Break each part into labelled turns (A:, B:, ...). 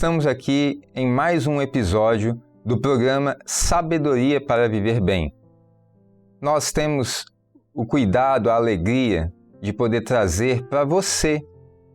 A: estamos aqui em mais um episódio do programa Sabedoria para Viver Bem. Nós temos o cuidado, a alegria de poder trazer para você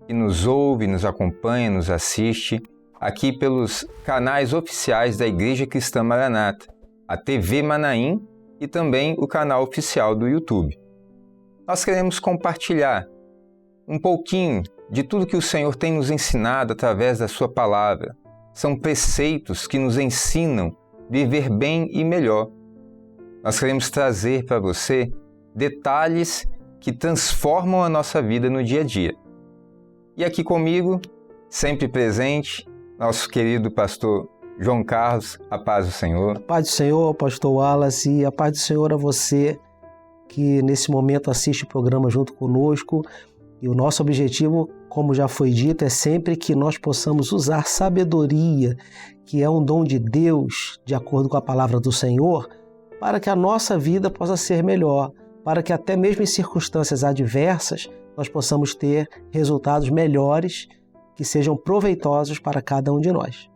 A: que nos ouve, nos acompanha, nos assiste, aqui pelos canais oficiais da Igreja Cristã Maranata, a TV Manaim e também o canal oficial do YouTube. Nós queremos compartilhar um pouquinho de tudo que o Senhor tem nos ensinado através da sua palavra. São preceitos que nos ensinam a viver bem e melhor. Nós queremos trazer para você detalhes que transformam a nossa vida no dia a dia. E aqui comigo, sempre presente, nosso querido pastor João Carlos, a paz do Senhor.
B: A paz do Senhor, pastor Wallace, e a paz do Senhor a você que nesse momento assiste o programa junto conosco. E o nosso objetivo, como já foi dito, é sempre que nós possamos usar sabedoria, que é um dom de Deus, de acordo com a palavra do Senhor, para que a nossa vida possa ser melhor, para que até mesmo em circunstâncias adversas nós possamos ter resultados melhores que sejam proveitosos para cada um de nós.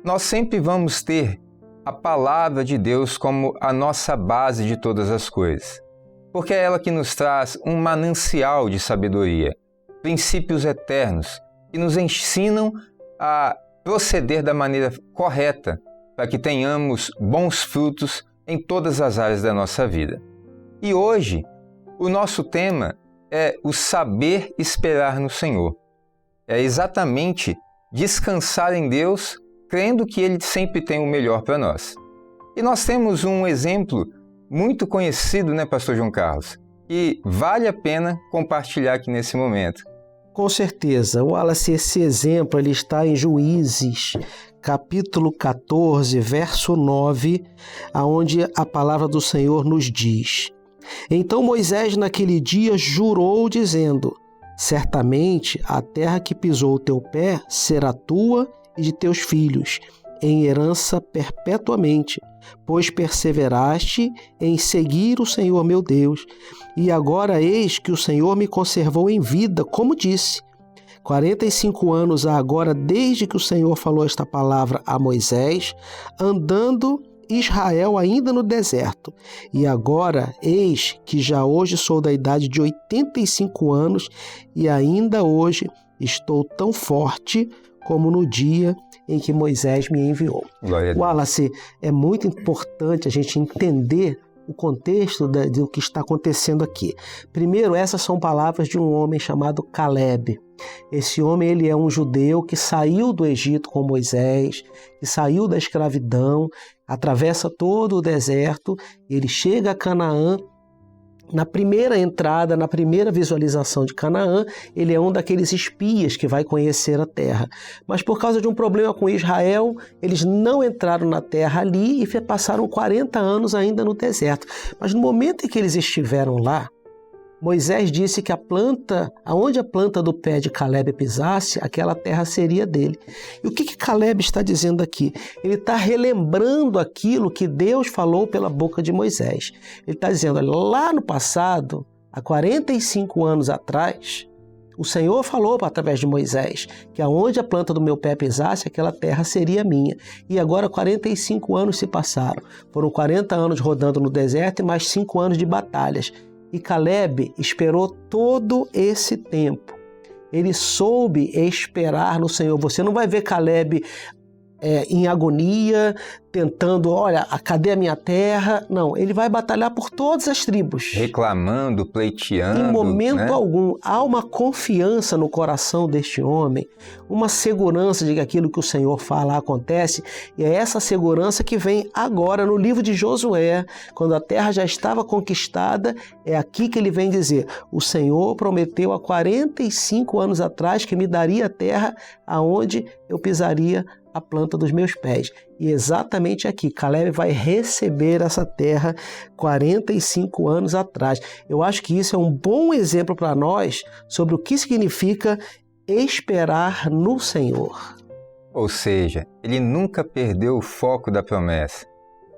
A: Nós sempre vamos ter a palavra de Deus como a nossa base de todas as coisas, porque é ela que nos traz um manancial de sabedoria, princípios eternos, que nos ensinam a proceder da maneira correta para que tenhamos bons frutos em todas as áreas da nossa vida. E hoje, o nosso tema é o saber esperar no Senhor. É exatamente descansar em Deus, crendo que Ele sempre tem o melhor para nós. E nós temos um exemplo muito conhecido, né, pastor João Carlos? E vale a pena compartilhar aqui nesse momento.
B: Com certeza. Wallace, esse exemplo ele está em Juízes, capítulo 14, verso 9, onde a palavra do Senhor nos diz: Então Moisés naquele dia jurou, dizendo: Certamente a terra que pisou o teu pé será tua e de teus filhos, em herança perpetuamente, pois perseveraste em seguir o Senhor meu Deus. E agora eis que o Senhor me conservou em vida, como disse. 45 anos há agora desde que o Senhor falou esta palavra a Moisés, andando Israel ainda no deserto. E agora eis que já hoje sou da idade de 85 anos e ainda hoje estou tão forte como no dia em que Moisés me enviou. Wallace, é muito importante a gente entender o contexto do que está acontecendo aqui. Primeiro, essas são palavras de um homem chamado Caleb. Esse homem ele é um judeu que saiu do Egito com Moisés, que saiu da escravidão, atravessa todo o deserto, ele chega a Canaã. Na primeira entrada, na primeira visualização de Canaã, ele é um daqueles espias que vai conhecer a terra. Mas por causa de um problema com Israel, eles não entraram na terra ali e passaram 40 anos ainda no deserto. Mas no momento em que eles estiveram lá, Moisés disse que aonde a planta do pé de Caleb pisasse, aquela terra seria dele. E o que Caleb está dizendo aqui? Ele está relembrando aquilo que Deus falou pela boca de Moisés. Ele está dizendo, lá no passado, há 45 anos atrás, o Senhor falou através de Moisés que aonde a planta do meu pé pisasse, aquela terra seria minha. E agora 45 anos se passaram. Foram 40 anos rodando no deserto e mais 5 anos de batalhas. E Caleb esperou todo esse tempo. Ele soube esperar no Senhor. Você não vai ver Caleb em agonia, tentando, olha, cadê a minha terra? Não, ele vai batalhar por todas as tribos.
A: Reclamando, pleiteando.
B: Em momento algum, há uma confiança no coração deste homem, uma segurança de que aquilo que o Senhor fala acontece, e é essa segurança que vem agora no livro de Josué, quando a terra já estava conquistada, é aqui que ele vem dizer, o Senhor prometeu há 45 anos atrás que me daria a terra aonde eu pisaria a planta dos meus pés. E exatamente aqui, Caleb vai receber essa terra 45 anos atrás. Eu acho que isso é um bom exemplo para nós sobre o que significa esperar no Senhor.
A: Ou seja, ele nunca perdeu o foco da promessa.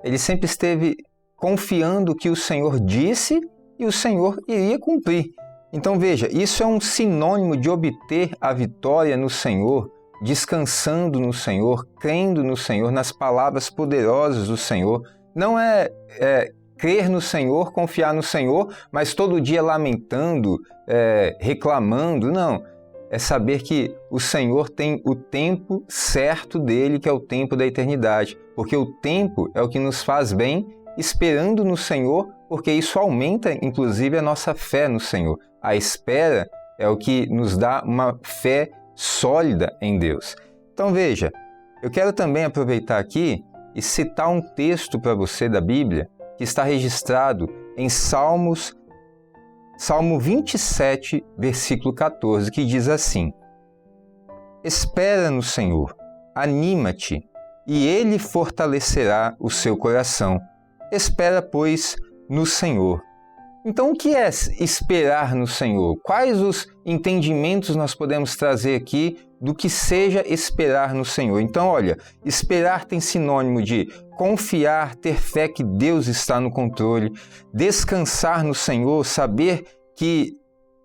A: Ele sempre esteve confiando que o Senhor disse e o Senhor iria cumprir. Então veja, isso é um sinônimo de obter a vitória no Senhor descansando no Senhor, crendo no Senhor, nas palavras poderosas do Senhor. Não é crer no Senhor, confiar no Senhor, mas todo dia lamentando, reclamando. Não. É saber que o Senhor tem o tempo certo dele, que é o tempo da eternidade. Porque o tempo é o que nos faz bem, esperando no Senhor, porque isso aumenta, inclusive, a nossa fé no Senhor. A espera é o que nos dá uma fé sólida em Deus. Então veja, eu quero também aproveitar aqui e citar um texto para você da Bíblia, que está registrado em Salmo 27, versículo 14, que diz assim: Espera no Senhor, anima-te, e Ele fortalecerá o seu coração. Espera, pois, no Senhor. Então, o que é esperar no Senhor? Quais os entendimentos nós podemos trazer aqui do que seja esperar no Senhor? Então, olha, esperar tem sinônimo de confiar, ter fé que Deus está no controle, descansar no Senhor, saber que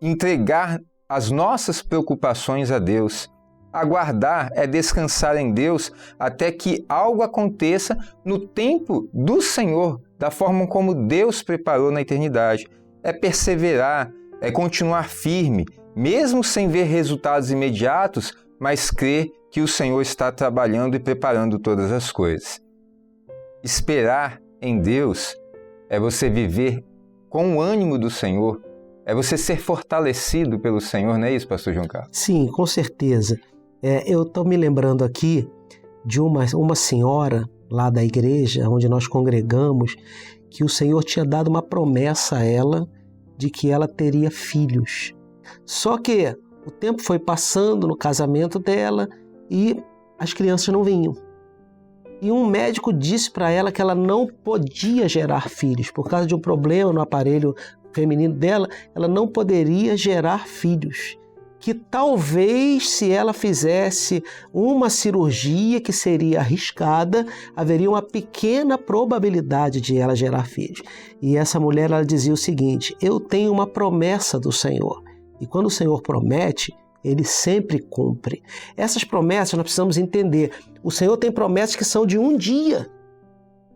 A: entregar as nossas preocupações a Deus. Aguardar é descansar em Deus até que algo aconteça no tempo do Senhor, da forma como Deus preparou na eternidade. É perseverar, é continuar firme, mesmo sem ver resultados imediatos, mas crer que o Senhor está trabalhando e preparando todas as coisas. Esperar em Deus é você viver com o ânimo do Senhor, é você ser fortalecido pelo Senhor, não é isso, pastor João Carlos?
B: Sim, com certeza. Eu estou me lembrando aqui de uma senhora lá da igreja onde nós congregamos, que o Senhor tinha dado uma promessa a ela de que ela teria filhos. Só que o tempo foi passando no casamento dela e as crianças não vinham. E um médico disse para ela que ela não podia gerar filhos. Por causa de um problema no aparelho feminino dela, ela não poderia gerar filhos. Que talvez, se ela fizesse uma cirurgia que seria arriscada, haveria uma pequena probabilidade de ela gerar filhos. E essa mulher, ela dizia o seguinte: eu tenho uma promessa do Senhor. E quando o Senhor promete, Ele sempre cumpre. Essas promessas nós precisamos entender. O Senhor tem promessas que são de um dia.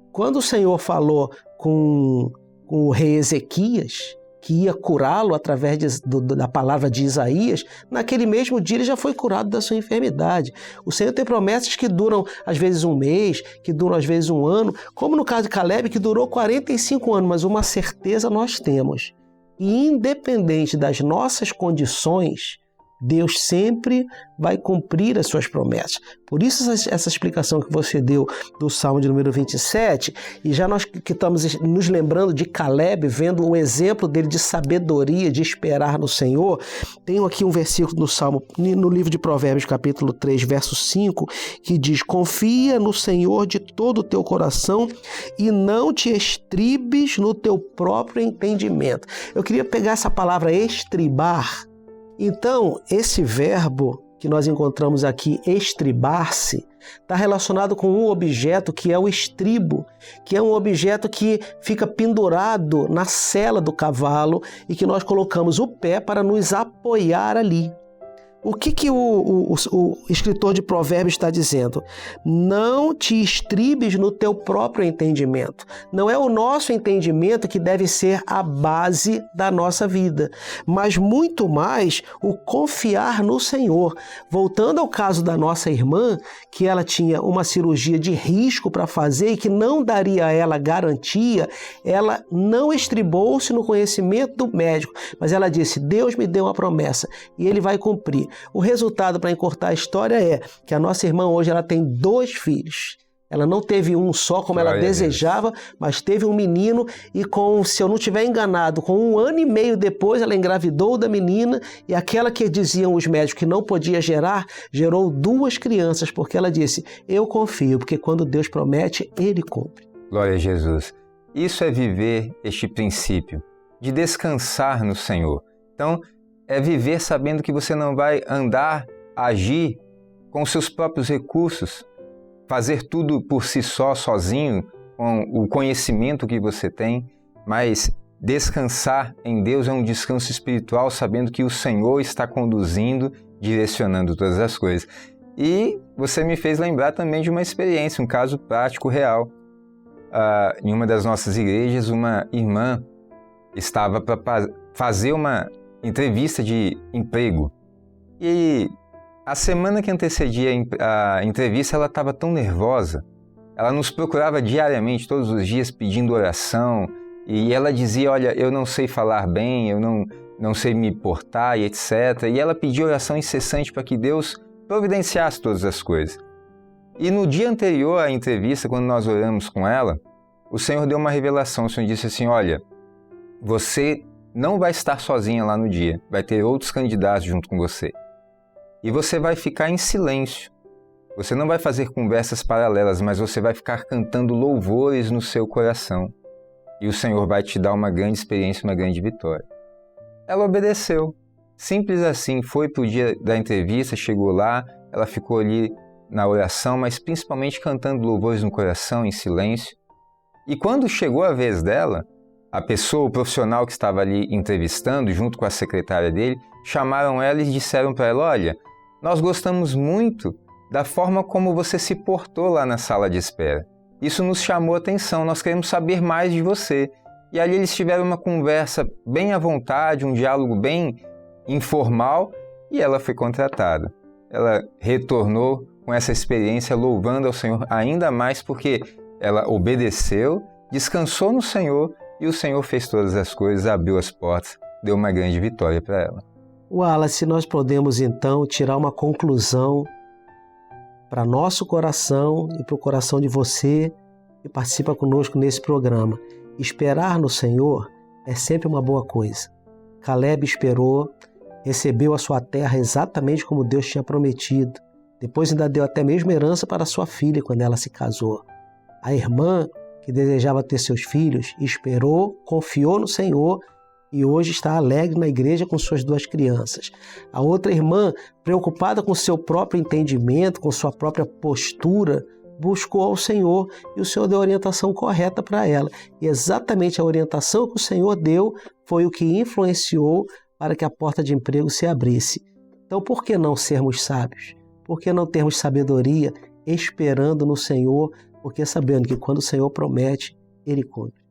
B: Quando o Senhor falou com o rei Ezequias, que ia curá-lo através da palavra de Isaías, naquele mesmo dia ele já foi curado da sua enfermidade. O Senhor tem promessas que duram às vezes um mês, que duram às vezes um ano, como no caso de Caleb, que durou 45 anos, mas uma certeza nós temos. E independente das nossas condições, Deus sempre vai cumprir as suas promessas. Por isso essa explicação que você deu do Salmo de número 27, e já nós que estamos nos lembrando de Caleb, vendo o exemplo dele de sabedoria, de esperar no Senhor, tenho aqui um versículo no Salmo, no livro de Provérbios, capítulo 3, verso 5, que diz: confia no Senhor de todo o teu coração e não te estribes no teu próprio entendimento. Eu queria pegar essa palavra estribar. Então, esse verbo que nós encontramos aqui, estribar-se, está relacionado com um objeto que é o estribo, que é um objeto que fica pendurado na sela do cavalo e que nós colocamos o pé para nos apoiar ali. O que o escritor de Provérbios está dizendo? Não te estribes no teu próprio entendimento. Não é o nosso entendimento que deve ser a base da nossa vida, mas muito mais o confiar no Senhor. Voltando ao caso da nossa irmã, que ela tinha uma cirurgia de risco para fazer e que não daria a ela garantia, ela não estribou-se no conhecimento do médico, mas ela disse: Deus me deu uma promessa e Ele vai cumprir. O resultado, para encurtar a história, é que a nossa irmã hoje ela tem 2 filhos. Ela não teve um só como ela desejava, mas teve um menino e, se eu não estiver enganado, com 1 ano e meio depois ela engravidou da menina e aquela que diziam os médicos que não podia gerar, gerou 2 crianças, porque ela disse: eu confio, porque quando Deus promete, Ele cumpre.
A: Glória a Jesus. Isso é viver este princípio de descansar no Senhor. Então, é viver sabendo que você não vai andar, agir com seus próprios recursos, fazer tudo por si só, sozinho, com o conhecimento que você tem, mas descansar em Deus é um descanso espiritual, sabendo que o Senhor está conduzindo, direcionando todas as coisas. E você me fez lembrar também de uma experiência, um caso prático real. Em uma das nossas igrejas, uma irmã estava para fazer uma entrevista de emprego. E a semana que antecedia a entrevista, ela estava tão nervosa. Ela nos procurava diariamente, todos os dias, pedindo oração. E ela dizia, olha, eu não sei falar bem, eu não sei me portar e etc. E ela pedia oração incessante para que Deus providenciasse todas as coisas. E no dia anterior à entrevista, quando nós oramos com ela, o Senhor deu uma revelação. O Senhor disse assim, olha, você não vai estar sozinha lá no dia, vai ter outros candidatos junto com você. E você vai ficar em silêncio. Você não vai fazer conversas paralelas, mas você vai ficar cantando louvores no seu coração. E o Senhor vai te dar uma grande experiência, uma grande vitória. Ela obedeceu. Simples assim, foi para o dia da entrevista, chegou lá, ela ficou ali na oração, mas principalmente cantando louvores no coração, em silêncio. E quando chegou a vez dela, a pessoa, o profissional que estava ali entrevistando, junto com a secretária dele, chamaram ela e disseram para ela, olha, nós gostamos muito da forma como você se portou lá na sala de espera. Isso nos chamou a atenção, nós queremos saber mais de você. E ali eles tiveram uma conversa bem à vontade, um diálogo bem informal, e ela foi contratada. Ela retornou com essa experiência louvando ao Senhor ainda mais porque ela obedeceu, descansou no Senhor e o Senhor fez todas as coisas, abriu as portas, deu uma grande vitória para ela.
B: Wallace, nós podemos então tirar uma conclusão para nosso coração e para o coração de você que participa conosco nesse programa. Esperar no Senhor é sempre uma boa coisa. Caleb esperou, recebeu a sua terra exatamente como Deus tinha prometido. Depois ainda deu até mesmo herança para sua filha quando ela se casou. A irmã que desejava ter seus filhos esperou, confiou no Senhor e hoje está alegre na igreja com suas 2 crianças. A outra irmã, preocupada com seu próprio entendimento, com sua própria postura, buscou ao Senhor e o Senhor deu a orientação correta para ela. E exatamente a orientação que o Senhor deu foi o que influenciou para que a porta de emprego se abrisse. Então, por que não sermos sábios? Por que não termos sabedoria esperando no Senhor? Porque sabendo que quando o Senhor promete, Ele cumpre.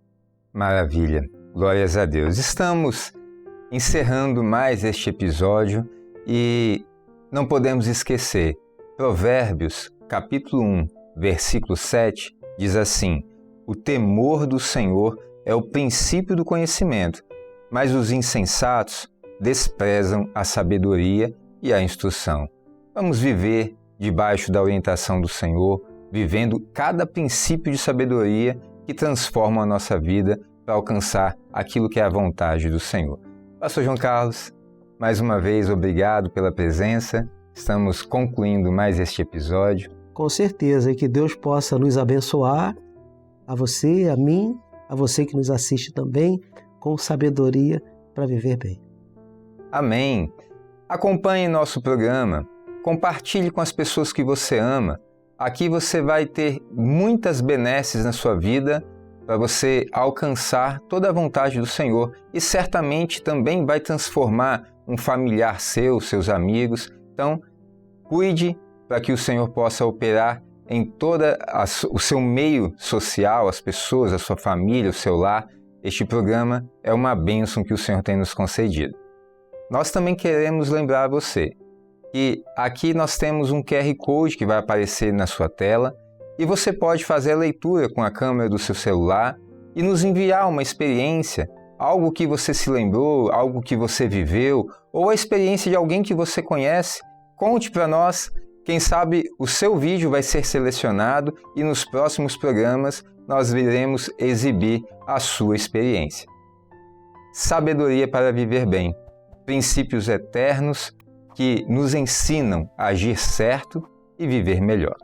A: Maravilha, glórias a Deus. Estamos encerrando mais este episódio e não podemos esquecer, Provérbios, capítulo 1, versículo 7, diz assim, o temor do Senhor é o princípio do conhecimento, mas os insensatos desprezam a sabedoria e a instrução. Vamos viver debaixo da orientação do Senhor, vivendo cada princípio de sabedoria que transforma a nossa vida para alcançar aquilo que é a vontade do Senhor. Pastor João Carlos, mais uma vez, obrigado pela presença. Estamos concluindo mais este episódio.
B: Com certeza, e que Deus possa nos abençoar, a você, a mim, a você que nos assiste também, com sabedoria para viver bem.
A: Amém. Acompanhe nosso programa, compartilhe com as pessoas que você ama. Aqui você vai ter muitas benesses na sua vida para você alcançar toda a vontade do Senhor e certamente também vai transformar um familiar seu, seus amigos. Então, cuide para que o Senhor possa operar em todo o seu meio social, as pessoas, a sua família, o seu lar. Este programa é uma bênção que o Senhor tem nos concedido. Nós também queremos lembrar a você que aqui nós temos um QR Code que vai aparecer na sua tela e você pode fazer a leitura com a câmera do seu celular e nos enviar uma experiência, algo que você se lembrou, algo que você viveu ou a experiência de alguém que você conhece. Conte para nós, quem sabe o seu vídeo vai ser selecionado e nos próximos programas nós iremos exibir a sua experiência. Sabedoria para viver bem, princípios eternos que nos ensinam a agir certo e viver melhor.